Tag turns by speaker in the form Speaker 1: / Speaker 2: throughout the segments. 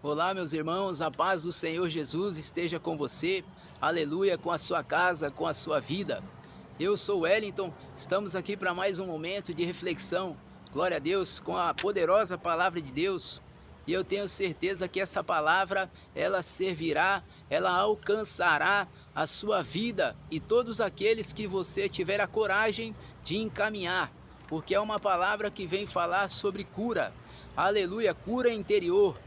Speaker 1: Olá, meus irmãos, a paz do Senhor Jesus esteja com você, aleluia, com a sua casa, com a sua vida. Eu sou Wellington, estamos aqui para mais um momento de reflexão, glória a Deus, com a poderosa palavra de Deus. E eu tenho certeza que essa palavra, ela servirá, ela alcançará a sua vida e todos aqueles que você tiver a coragem de encaminhar, porque é uma palavra que vem falar sobre cura, aleluia, cura interior,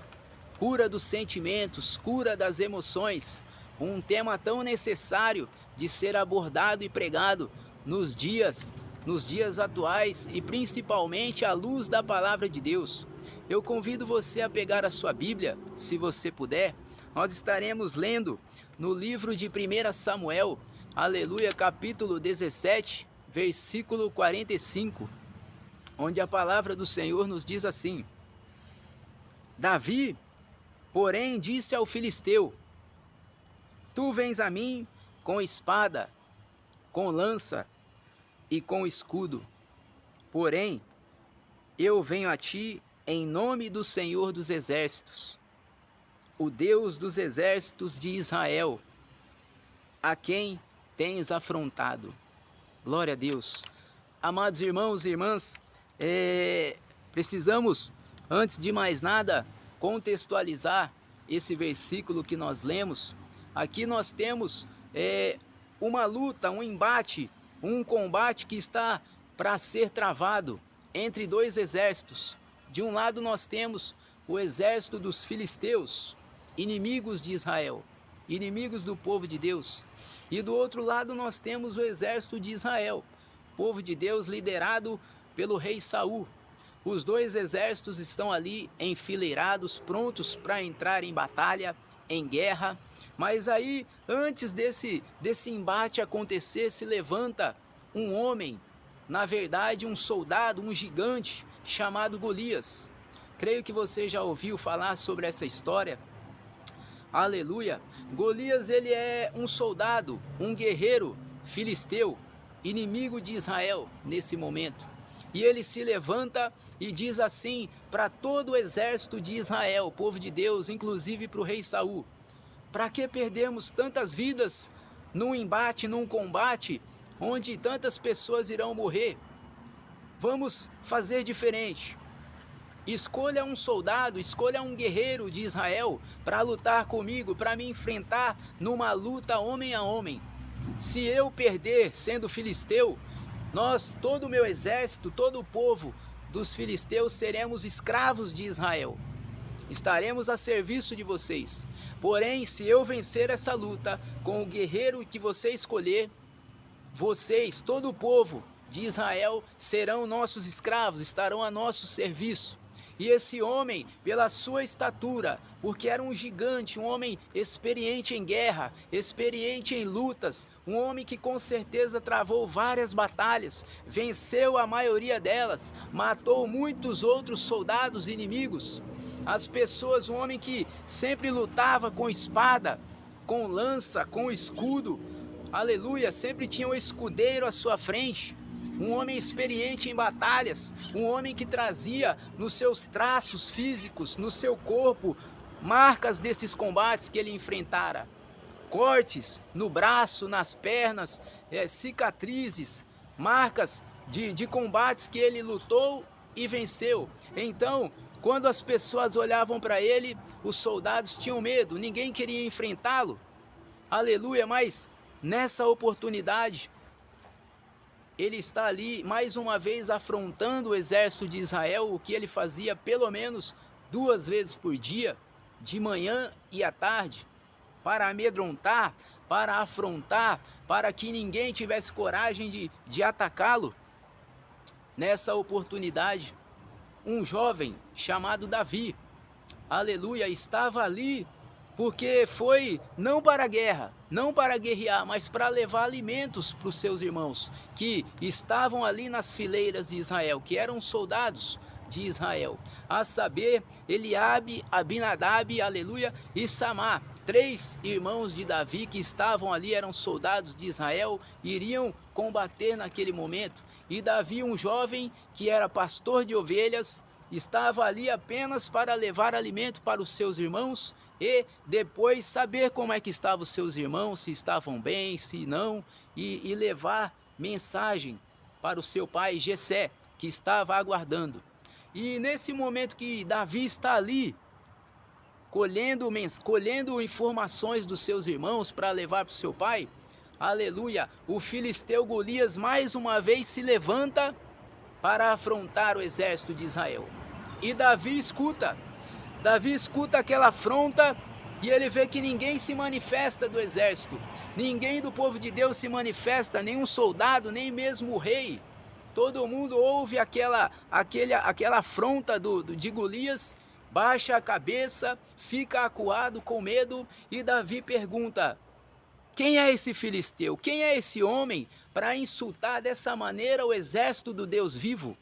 Speaker 1: cura dos sentimentos, cura das emoções, um tema tão necessário de ser abordado e pregado nos dias atuais e principalmente à luz da palavra de Deus. Eu convido você a pegar a sua Bíblia, se você puder. Nós estaremos lendo no livro de 1 Samuel, aleluia, capítulo 17, versículo 45, onde a palavra do Senhor nos diz assim: Davi, porém, disse ao filisteu: Tu vens a mim com espada, com lança e com escudo. Porém, eu venho a ti em nome do Senhor dos Exércitos, o Deus dos exércitos de Israel, a quem tens afrontado. Glória a Deus. Amados irmãos e irmãs, precisamos, antes de mais nada, contextualizar esse versículo que nós lemos. Aqui nós temos uma luta, um embate, um combate que está para ser travado entre dois exércitos. De um lado nós temos o exército dos filisteus, inimigos de Israel, inimigos do povo de Deus. E do outro lado nós temos o exército de Israel, povo de Deus liderado pelo rei Saul. Os dois exércitos estão ali enfileirados, prontos para entrar em batalha, em guerra. Mas aí, antes desse embate acontecer, se levanta um homem, na verdade um soldado, um gigante, chamado Golias. Creio que você já ouviu falar sobre essa história. Aleluia! Golias, ele é um soldado, um guerreiro filisteu, inimigo de Israel nesse momento. E ele se levanta e diz assim para todo o exército de Israel, povo de Deus, inclusive para o rei Saul: para que perdermos tantas vidas num embate, num combate, onde tantas pessoas irão morrer? Vamos fazer diferente. Escolha um soldado, escolha um guerreiro de Israel para lutar comigo, para me enfrentar numa luta homem a homem. Se eu perder sendo filisteu, nós, todo o meu exército, todo o povo dos filisteus, seremos escravos de Israel. Estaremos a serviço de vocês. Porém, se eu vencer essa luta com o guerreiro que você escolher, vocês, todo o povo de Israel, serão nossos escravos, estarão a nosso serviço. E esse homem, pela sua estatura, porque era um gigante, um homem experiente em guerra, experiente em lutas, um homem que com certeza travou várias batalhas, venceu a maioria delas, matou muitos outros soldados inimigos. As pessoas, um homem que sempre lutava com espada, com lança, com escudo, aleluia, sempre tinha um escudeiro à sua frente. Um homem experiente em batalhas, um homem que trazia nos seus traços físicos, no seu corpo, marcas desses combates que ele enfrentara. Cortes no braço, nas pernas, cicatrizes, marcas de combates que ele lutou e venceu. Então, quando as pessoas olhavam para ele, os soldados tinham medo, ninguém queria enfrentá-lo. Aleluia, mas nessa oportunidade, ele está ali mais uma vez afrontando o exército de Israel, o que ele fazia pelo menos 2 vezes por dia, de manhã e à tarde, para amedrontar, para afrontar, para que ninguém tivesse coragem de atacá-lo. Nessa oportunidade, um jovem chamado Davi, aleluia, estava ali porque foi não para a guerra, não para guerrear, mas para levar alimentos para os seus irmãos, que estavam ali nas fileiras de Israel, que eram soldados de Israel, a saber, Eliabe, Abinadab, aleluia, e Samar, 3 irmãos de Davi que estavam ali, eram soldados de Israel, iriam combater naquele momento. E Davi, um jovem que era pastor de ovelhas, estava ali apenas para levar alimento para os seus irmãos e depois saber como é que estavam os seus irmãos, se estavam bem, se não, e levar mensagem para o seu pai Jessé, que estava aguardando. E nesse momento que Davi está ali, colhendo informações dos seus irmãos para levar para o seu pai, aleluia, o filisteu Golias mais uma vez se levanta para afrontar o exército de Israel. E Davi escuta aquela afronta e ele vê que ninguém se manifesta do exército, ninguém do povo de Deus se manifesta, nenhum soldado, nem mesmo o rei. Todo mundo ouve aquela afronta de Golias, baixa a cabeça, fica acuado com medo e Davi pergunta: quem é esse filisteu? Quem é esse homem para insultar dessa maneira o exército do Deus vivo?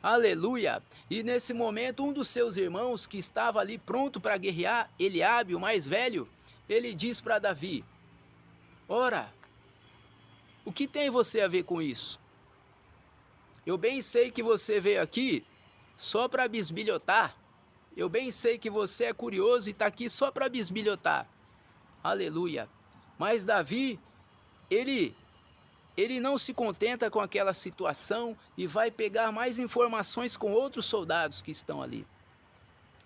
Speaker 1: Aleluia! E nesse momento um dos seus irmãos que estava ali pronto para guerrear, Eliabe, o mais velho, ele diz para Davi: ora, o que tem você a ver com isso? Eu bem sei que você veio aqui só para bisbilhotar. Eu bem sei que você é curioso e está aqui só para bisbilhotar. Aleluia! Mas Davi, ele não se contenta com aquela situação e vai pegar mais informações com outros soldados que estão ali.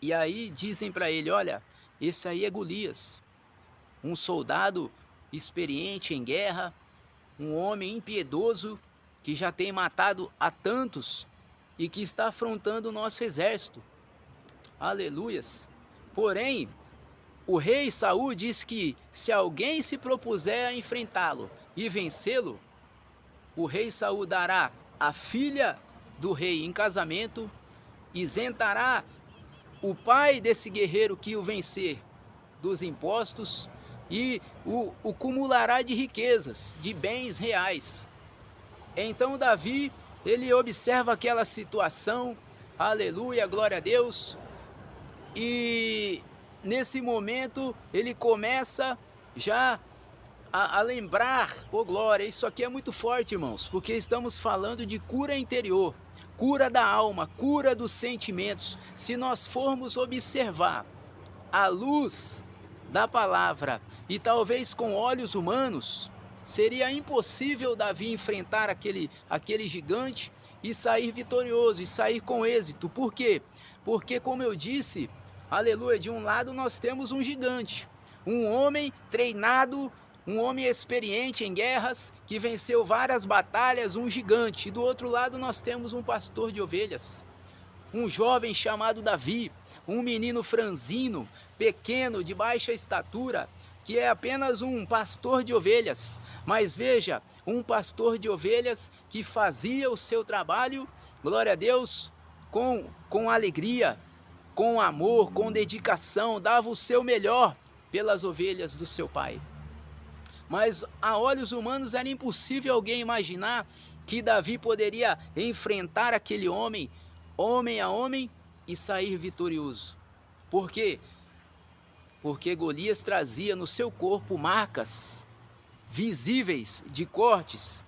Speaker 1: E aí dizem para ele: olha, esse aí é Golias, um soldado experiente em guerra, um homem impiedoso que já tem matado a tantos e que está afrontando o nosso exército. Aleluias! Porém, o rei Saul diz que se alguém se propuser a enfrentá-lo e vencê-lo, o rei Saul dará a filha do rei em casamento, isentará o pai desse guerreiro que o vencer dos impostos e o cumulará de riquezas, de bens reais. Então Davi, ele observa aquela situação, aleluia, glória a Deus, e nesse momento ele começa já a lembrar, oh glória, isso aqui é muito forte, irmãos, porque estamos falando de cura interior, cura da alma, cura dos sentimentos. Se nós formos observar à luz da palavra e talvez com olhos humanos, seria impossível Davi enfrentar aquele gigante e sair vitorioso, e sair com êxito. Por quê? Porque, como eu disse, aleluia, de um lado nós temos um gigante, um homem treinado, um homem experiente em guerras, que venceu várias batalhas, um gigante. E do outro lado nós temos um pastor de ovelhas, um jovem chamado Davi, um menino franzino, pequeno, de baixa estatura, que é apenas um pastor de ovelhas. Mas veja, um pastor de ovelhas que fazia o seu trabalho, glória a Deus, com alegria, com amor, com dedicação, dava o seu melhor pelas ovelhas do seu pai. Mas a olhos humanos era impossível alguém imaginar que Davi poderia enfrentar aquele homem, homem a homem, e sair vitorioso. Por quê? Porque Golias trazia no seu corpo marcas visíveis de cortes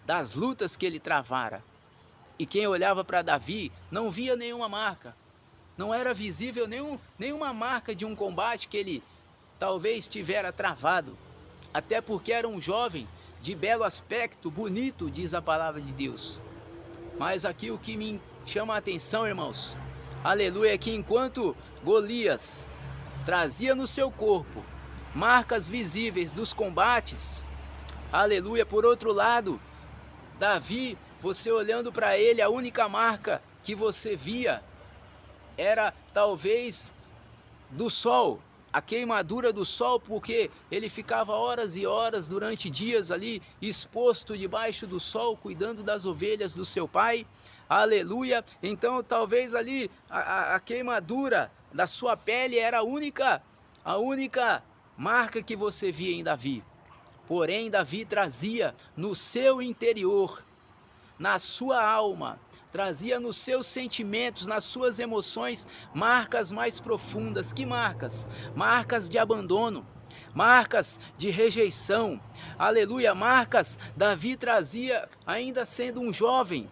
Speaker 1: das lutas que ele travara. E quem olhava para Davi não via nenhuma marca. Não era visível nenhuma marca de um combate que ele talvez tivera travado. Até porque era um jovem de belo aspecto, bonito, diz a palavra de Deus. Mas aqui o que me chama a atenção, irmãos, aleluia, é que enquanto Golias trazia no seu corpo marcas visíveis dos combates, aleluia, por outro lado, Davi, você olhando para ele, a única marca que você via era talvez do sol, a queimadura do sol, porque ele ficava horas e horas durante dias ali exposto debaixo do sol, cuidando das ovelhas do seu pai, aleluia. Então talvez ali a queimadura da sua pele era a única marca que você via em Davi. Porém Davi trazia no seu interior, na sua alma, trazia nos seus sentimentos, nas suas emoções, marcas mais profundas. Que marcas? Marcas de abandono, marcas de rejeição, aleluia, marcas. Davi trazia, ainda sendo um jovem,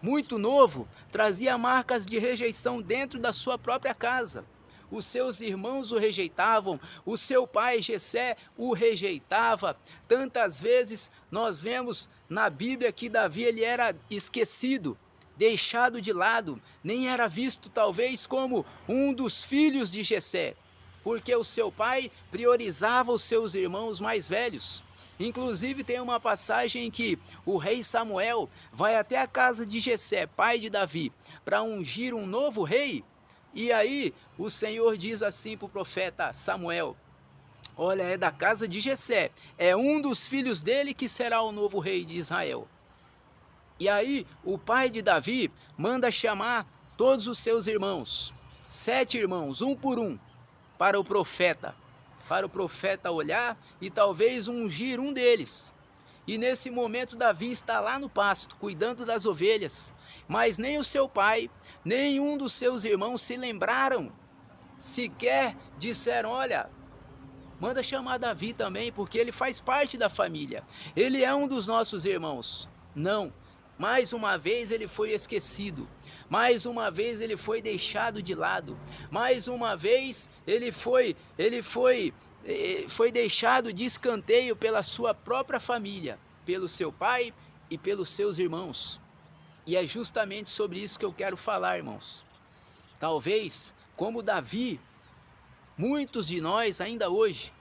Speaker 1: muito novo, trazia marcas de rejeição dentro da sua própria casa. Os seus irmãos o rejeitavam, o seu pai Jessé o rejeitava. Tantas vezes nós vemos na Bíblia que Davi ele era esquecido, deixado de lado, nem era visto talvez como um dos filhos de Jessé, porque o seu pai priorizava os seus irmãos mais velhos. Inclusive tem uma passagem em que o rei Samuel vai até a casa de Jessé, pai de Davi, para ungir um novo rei. E aí o Senhor diz assim para o profeta Samuel: olha, é da casa de Jessé, é um dos filhos dele que será o novo rei de Israel. E aí o pai de Davi manda chamar todos os seus irmãos, 7 irmãos, um por um, para o profeta olhar e talvez ungir um deles. E nesse momento Davi está lá no pasto, cuidando das ovelhas, mas nem o seu pai, nenhum dos seus irmãos se lembraram, sequer disseram: olha, manda chamar Davi também, porque ele faz parte da família, ele é um dos nossos irmãos. Não, mais uma vez ele foi esquecido, mais uma vez ele foi deixado de lado, mais uma vez ele foi deixado de escanteio pela sua própria família, pelo seu pai e pelos seus irmãos. E é justamente sobre isso que eu quero falar, irmãos. Talvez, como Davi, muitos de nós ainda hoje,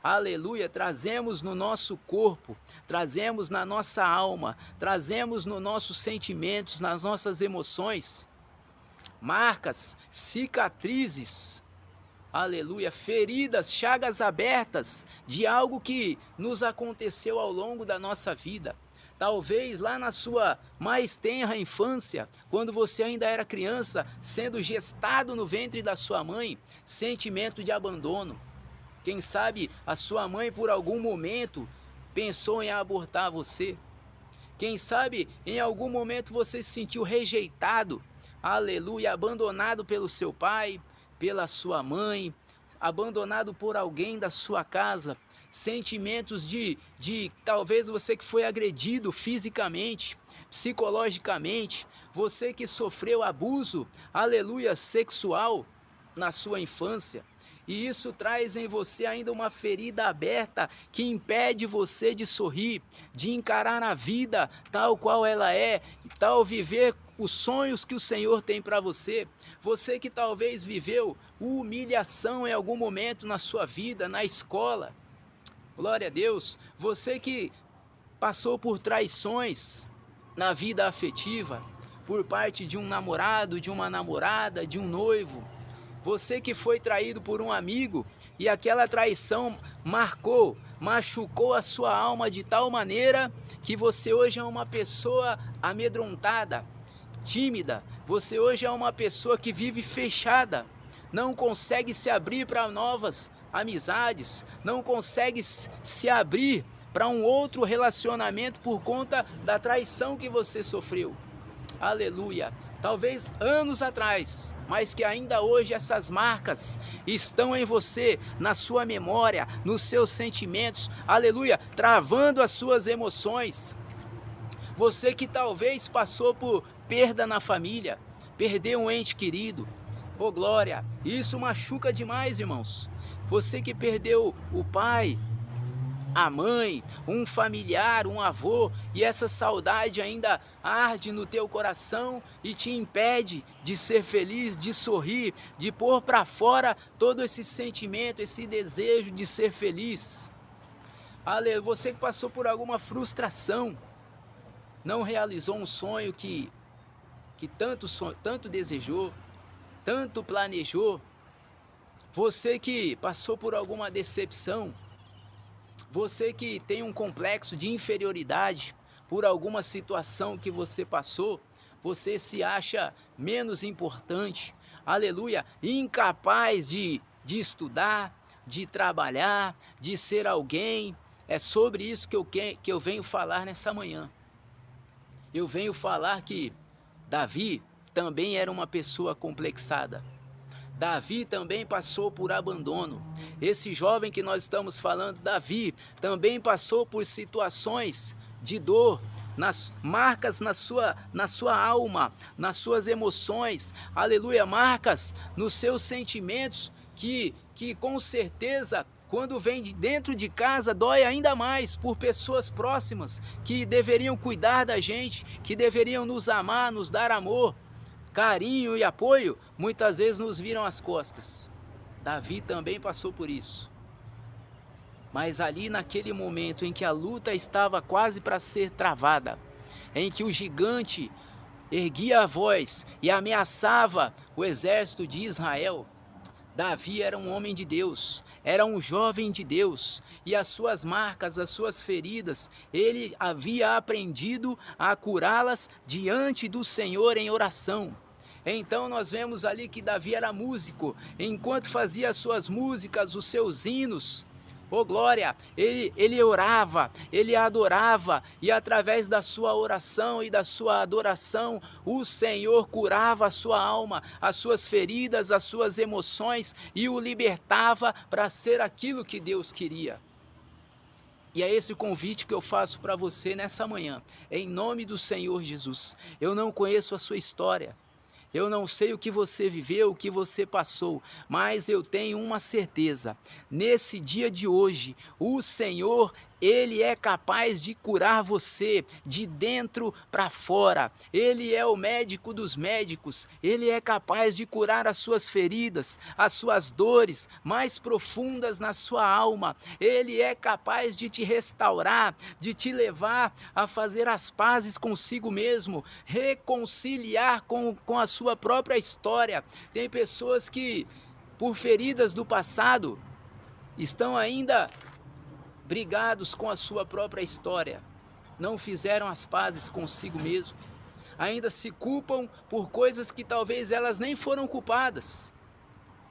Speaker 1: aleluia, trazemos no nosso corpo, trazemos na nossa alma, trazemos nos nossos sentimentos, nas nossas emoções, marcas, cicatrizes, aleluia, feridas, chagas abertas de algo que nos aconteceu ao longo da nossa vida. Talvez lá na sua mais tenra infância, quando você ainda era criança, sendo gestado no ventre da sua mãe, sentimento de abandono. Quem sabe a sua mãe por algum momento pensou em abortar você. Quem sabe em algum momento você se sentiu rejeitado, aleluia, abandonado pelo seu pai, pela sua mãe, abandonado por alguém da sua casa. Sentimentos de talvez você que foi agredido fisicamente, psicologicamente, você que sofreu abuso, aleluia, sexual na sua infância. E isso traz em você ainda uma ferida aberta que impede você de sorrir, de encarar a vida tal qual ela é, tal viver os sonhos que o Senhor tem para você. Você que talvez viveu humilhação em algum momento na sua vida, na escola. Glória a Deus. Você que passou por traições na vida afetiva, por parte de um namorado, de uma namorada, de um noivo. Você que foi traído por um amigo e aquela traição machucou a sua alma de tal maneira que você hoje é uma pessoa amedrontada, tímida. Você hoje é uma pessoa que vive fechada, não consegue se abrir para novas amizades, não consegue se abrir para um outro relacionamento por conta da traição que você sofreu. Aleluia. Talvez anos atrás, mas que ainda hoje essas marcas estão em você, na sua memória, nos seus sentimentos, aleluia, travando as suas emoções. Você que talvez passou por perda na família, perdeu um ente querido, oh glória, isso machuca demais, irmãos. Você que perdeu o pai, a mãe, um familiar, um avô, e essa saudade ainda arde no teu coração e te impede de ser feliz, de sorrir, de pôr para fora todo esse sentimento, esse desejo de ser feliz. Aleluia, você que passou por alguma frustração, não realizou um sonho que tanto desejou, tanto planejou. Você que passou por alguma decepção, você que tem um complexo de inferioridade por alguma situação que você passou, você se acha menos importante, aleluia, incapaz de estudar, de trabalhar, de ser alguém. É sobre isso que eu venho falar nessa manhã. Eu venho falar que Davi também era uma pessoa complexada. Davi também passou por abandono. Esse jovem que nós estamos falando, Davi, também passou por situações de dor, marcas na sua alma, nas suas emoções, aleluia, marcas nos seus sentimentos, que com certeza, quando vem de dentro de casa, dói ainda mais por pessoas próximas que deveriam cuidar da gente, que deveriam nos amar, nos dar amor, carinho e apoio, muitas vezes nos viram as costas. Davi também passou por isso. Mas ali naquele momento em que a luta estava quase para ser travada, em que o gigante erguia a voz e ameaçava o exército de Israel, Davi era um homem de Deus, era um jovem de Deus, e as suas marcas, as suas feridas, ele havia aprendido a curá-las diante do Senhor em oração. Então nós vemos ali que Davi era músico, enquanto fazia as suas músicas, os seus hinos, oh glória, ele orava, ele adorava, e através da sua oração e da sua adoração, o Senhor curava a sua alma, as suas feridas, as suas emoções, e o libertava para ser aquilo que Deus queria. E é esse o convite que eu faço para você nessa manhã, em nome do Senhor Jesus. Eu não conheço a sua história, eu não sei o que você viveu, o que você passou, mas eu tenho uma certeza. Nesse dia de hoje, o Senhor, Ele é capaz de curar você de dentro para fora. Ele é o médico dos médicos. Ele é capaz de curar as suas feridas, as suas dores mais profundas na sua alma. Ele é capaz de te restaurar, de te levar a fazer as pazes consigo mesmo, reconciliar com a sua própria história. Tem pessoas que, por feridas do passado, estão ainda brigados com a sua própria história, não fizeram as pazes consigo mesmo, ainda se culpam por coisas que talvez elas nem foram culpadas.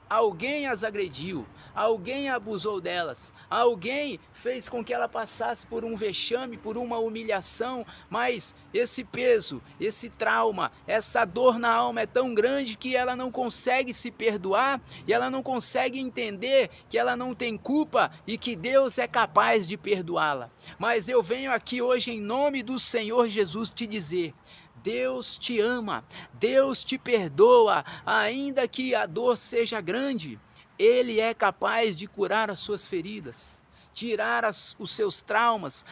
Speaker 1: Alguém as agrediu, alguém abusou delas, alguém fez com que ela passasse por um vexame, por uma humilhação, mas esse peso, esse trauma, essa dor na alma é tão grande que ela não consegue se perdoar e ela não consegue entender que ela não tem culpa e que Deus é capaz de perdoá-la. Mas eu venho aqui hoje em nome do Senhor Jesus te dizer: Deus te ama, Deus te perdoa, ainda que a dor seja grande, Ele é capaz de curar as suas feridas, tirar os seus traumas,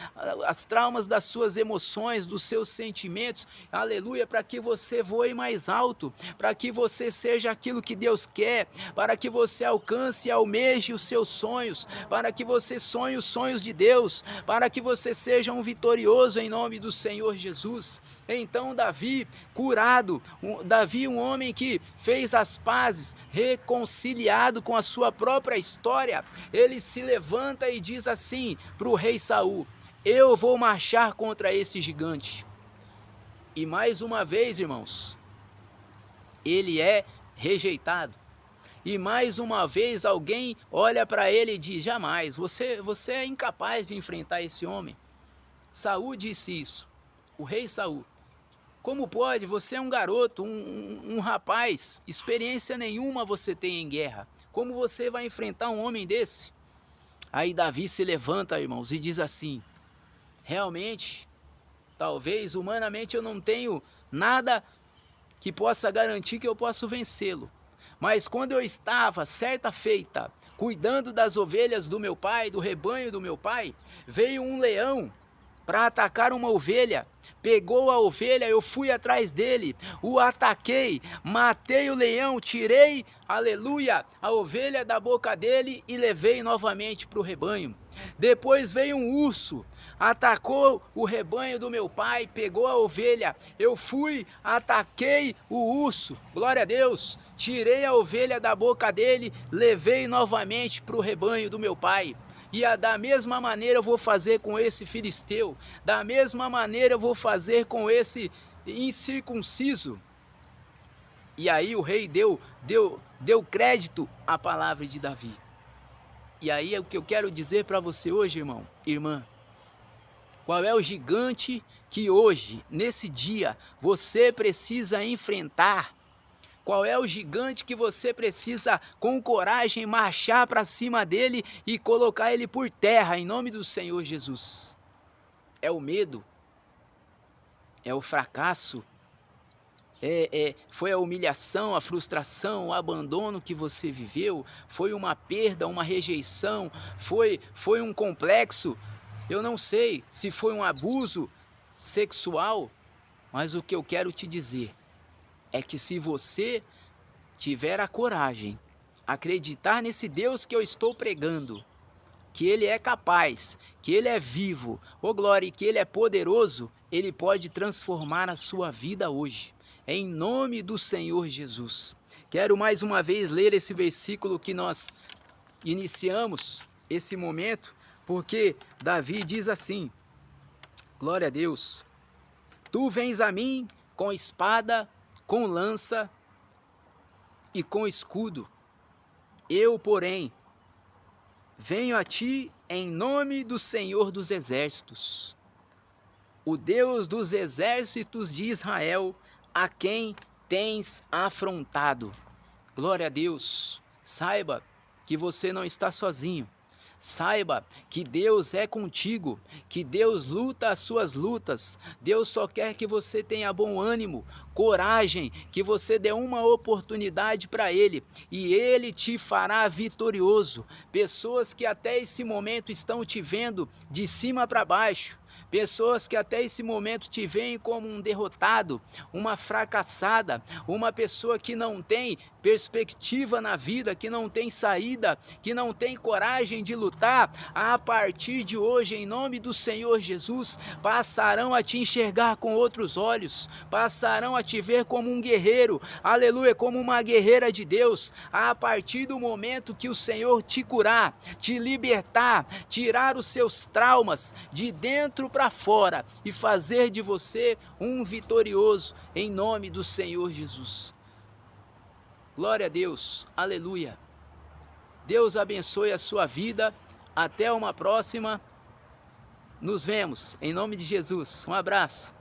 Speaker 1: as traumas das suas emoções, dos seus sentimentos, aleluia, para que você voe mais alto, para que você seja aquilo que Deus quer, para que você alcance e almeje os seus sonhos, para que você sonhe os sonhos de Deus, para que você seja um vitorioso em nome do Senhor Jesus. Então Davi, curado, Davi, um homem que fez as pazes, reconciliado com a sua própria história, ele se levanta e diz assim para o rei Saul: eu vou marchar contra esse gigante. E mais uma vez, irmãos, ele é rejeitado. E mais uma vez alguém olha para ele e diz: jamais, você é incapaz de enfrentar esse homem. Saul disse isso, o rei Saul. Como pode? Você é um garoto, um rapaz, experiência nenhuma você tem em guerra. Como você vai enfrentar um homem desse? Aí Davi se levanta, irmãos, e diz assim: realmente, talvez humanamente eu não tenho nada que possa garantir que eu possa vencê-lo. Mas quando eu estava, certa feita, cuidando das ovelhas do meu pai, do rebanho do meu pai, veio um leão para atacar uma ovelha, pegou a ovelha, eu fui atrás dele, o ataquei, matei o leão, tirei, aleluia, a ovelha da boca dele e levei novamente para o rebanho. Depois veio um urso, atacou o rebanho do meu pai, pegou a ovelha, eu fui, ataquei o urso, glória a Deus, tirei a ovelha da boca dele, levei novamente para o rebanho do meu pai. E da mesma maneira eu vou fazer com esse filisteu, da mesma maneira eu vou fazer com esse incircunciso. E aí o rei deu crédito à palavra de Davi. E aí é o que eu quero dizer para você hoje, irmão, irmã. Qual é o gigante que hoje, nesse dia, você precisa enfrentar? Qual é o gigante que você precisa, com coragem, marchar para cima dele e colocar ele por terra, em nome do Senhor Jesus? É o medo? é o fracasso, foi a humilhação, a frustração, o abandono que você viveu, foi uma perda, uma rejeição, foi um complexo, eu não sei se foi um abuso sexual, mas o que eu quero te dizer é que se você tiver a coragem, acreditar nesse Deus que eu estou pregando, que Ele é capaz, que Ele é vivo, ô glória, e que Ele é poderoso, Ele pode transformar a sua vida hoje, em nome do Senhor Jesus. Quero mais uma vez ler esse versículo que nós iniciamos esse momento, porque Davi diz assim, glória a Deus, tu vens a mim com espada, com lança e com escudo, eu, porém, venho a ti em nome do Senhor dos Exércitos, o Deus dos exércitos de Israel, a quem tens afrontado. Glória a Deus. Saiba que você não está sozinho. Saiba que Deus é contigo, que Deus luta as suas lutas. Deus só quer que você tenha bom ânimo, coragem, que você dê uma oportunidade para Ele e Ele te fará vitorioso. Pessoas que até esse momento estão te vendo de cima para baixo, pessoas que até esse momento te veem como um derrotado, uma fracassada, uma pessoa que não tem perspectiva na vida, que não tem saída, que não tem coragem de lutar, a partir de hoje, em nome do Senhor Jesus, passarão a te enxergar com outros olhos, passarão a te ver como um guerreiro, aleluia, como uma guerreira de Deus, a partir do momento que o Senhor te curar, te libertar, tirar os seus traumas de dentro para fora e fazer de você um vitorioso, em nome do Senhor Jesus. Glória a Deus, aleluia. Deus abençoe a sua vida, até uma próxima, nos vemos, em nome de Jesus, um abraço.